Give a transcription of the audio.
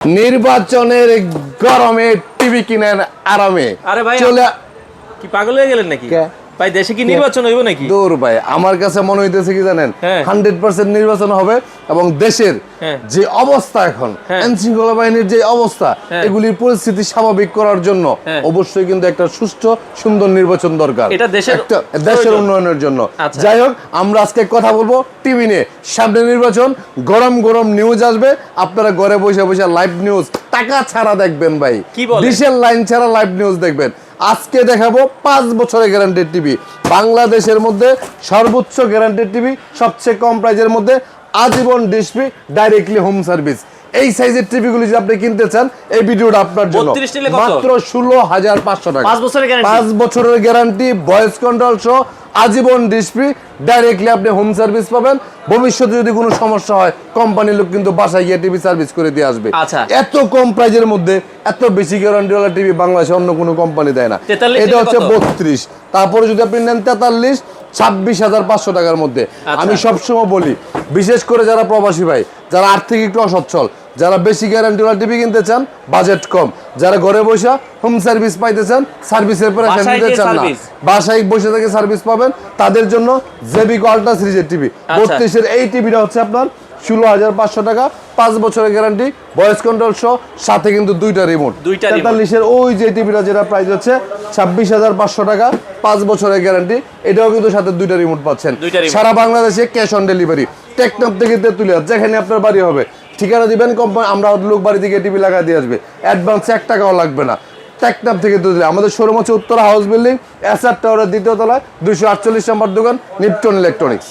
নির্বাচনের গরমে টিভি কিনেন আরামে। আরে ভাই চলে কি পাগল হয়ে গেলেন নাকি? ভাই দেশে কি নির্বাচন হইব নাকি? দূর ভাই, আমার কাছে মনে হইতেছে কি জানেন, 100% নির্বাচন হবে এবং দেশের যে অবস্থা এখন, আইন শৃঙ্খলা বাহিনীর যে অবস্থা, এগুলির পরিস্থিতি স্বাভাবিক করার জন্য অবশ্যই কিন্তু একটা সুষ্ঠু সুন্দর নির্বাচন দরকার, এটা দেশের উন্নয়নের জন্য। যাই হোক, আমরা আজকে কথা বলবো টিভি নিয়ে। সামনে নির্বাচন, গরম গরম নিউজ আসবে, আপনারা ঘরে বসে বসে লাইভ নিউজ টাকা ছাড়া দেখবেন ভাই, ডিশের লাইন ছাড়া লাইভ নিউজ দেখবেন। আজকে দেখাবো 5 বছরের গ্যারান্টির টিভি, বাংলাদেশের মধ্যে সর্বোচ্চ গ্যারান্টির টিভি, সবচেয়ে কম প্রাইজের মধ্যে, আজীবন ডিসপ্লে, ডাইরেক্টলি হোম সার্ভিস। এই সাইজের টিভিগুলি যদি আপনি কিনতে চান, এই ভিডিওটা আপনার জন্য। মাত্র 16,500 টাকা, 5 বছরের গ্যারান্টি, ভয়েস কন্ট্রোল সহ, আজীবন ডিসপ্লে, ডাইরেক্টলি আপনি হোম সার্ভিস পাবেন। ভবিষ্যতে যদি কোনো সমস্যা হয়, কোম্পানির লোক কিন্তু বাসায় গিয়ে টিভি সার্ভিস করে দিয়ে আসবে। এত কম প্রাইজের মধ্যে এত বেশি গ্যারান্টিওয়ালা টিভি বাংলাদেশে অন্য কোনো কোম্পানি দেয় না। এটা হচ্ছে 32, তারপরে যদি আপনি নেন 43, 26,500 টাকার মধ্যে। আমি সবসময় বলি, বিশেষ করে যারা প্রবাসী ভাই, যারা আর্থিক একটু অসচ্ছল, যারা বেশি গ্যারান্টিওয়ালা টিভি কিনতে চান, বাজেট কম, যারা ঘরে বসে হোম সার্ভিস পাইতে চান, সার্ভিসের পরে নিতে চান না, বাসায় বসে থেকে সার্ভিস পাবেন, তাদের জন্য জেবিকো আল্ট্রা সিরিজের টিভি 32-এর এই টিভিটা হচ্ছে আপনার 16,500 টাকা, 5 বছরের গ্যারান্টি, ভয়েস কন্ট্রোল সহ, সাথে কিন্তু দুইটা রিমোট। 43-এর ওই যে টিভিটা, যেটা প্রাইস হচ্ছে 26,500 টাকা, 5 বছরের গ্যারান্টি, এটাও কিন্তু সাথে দুইটা রিমোট পাচ্ছেন। সারা বাংলাদেশে ক্যাশ অন ডেলিভারি, টেকনাফ থেকে তেতুলিয়া, যেখানে আপনার বাড়ি হবে ঠিকানা দিবেন, কোম্পানি আমরা লোক বাড়ি থেকে টিভি লাগা দিয়ে আসবে, অ্যাডভান্স 1 টাকাও লাগবে না। টেকনাফ থেকে তেতুলিয়া। আমাদের শোরুম হচ্ছে উত্তরা হাউস বিল্ডিং, এসআর টাওয়ারের 2য় তলায়, 248 নম্বর দোকান, নিপটন ইলেকট্রনিক্স।